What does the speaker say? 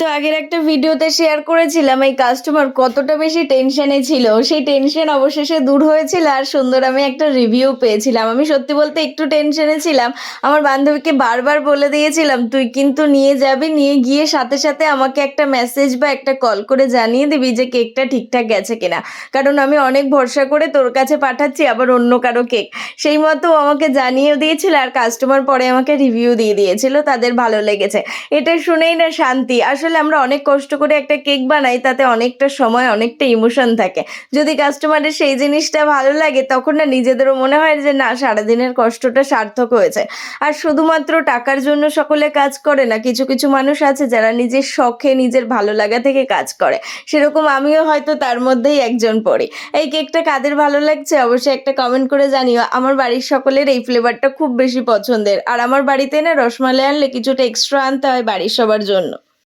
তো আগের একটা ভিডিওতে শেয়ার করেছিলাম এই কাস্টমার কতটা বেশি টেনশনে ছিল। সেই টেনশন অবশেষে দূর হয়েছিল আর সুন্দর আমি একটা রিভিউ পেয়েছিলাম। আমি সত্যি বলতে একটু টেনশনে ছিলাম। আমার বান্ধবীকে বারবার বলে দিয়েছিলাম, "তুই কিন্তু নিয়ে যাবি, নিয়ে গিয়ে সাথে, সাথে আমাকে একটা মেসেজ বা একটা কল করে জানিয়ে দিবি যে কেকটা ঠিকঠাক গেছে কিনা। কারণ আমি অনেক ভরসা করে তোর কাছে পাঠাচ্ছি আবার অন্য কারো কেক।" সেই মতো ও আমাকে জানিয়েও দিয়েছিল আর কাস্টমার পরে আমাকে রিভিউ দিয়ে দিয়েছিল তাদের ভালো লেগেছে। এটা শুনেই না শান্তি। আসলে আমরা অনেক কষ্ট করে একটা কেক বানাই, তাতে অনেকটা সময়, অনেকটা ইমোশন থাকে। যদি কাস্টমারের সেই জিনিসটা ভালো লাগে তখন না নিজেদেরও মনে হয় যে না, সারাদিনের কষ্টটা সার্থক হয়েছে। আর শুধুমাত্র টাকার জন্য সকলে কাজ করে না। কিছু, কিছু মানুষ আছে যারা নিজের শখে, নিজের ভালো লাগা থেকে কাজ করে। সেরকম আমিও হয়তো তার মধ্যেই একজন পড়ি। এই কেকটা কাদের ভালো লাগছে অবশ্যই একটা কমেন্ট করে জানিও। আমার বাড়ির সকলের এই ফ্লেভারটা খুব বেশি পছন্দের। আর আমার বাড়িতে না রসমালাই আনলে কিছুটা এক্সট্রা আনতে হয় বাড়ির সবার জন্য।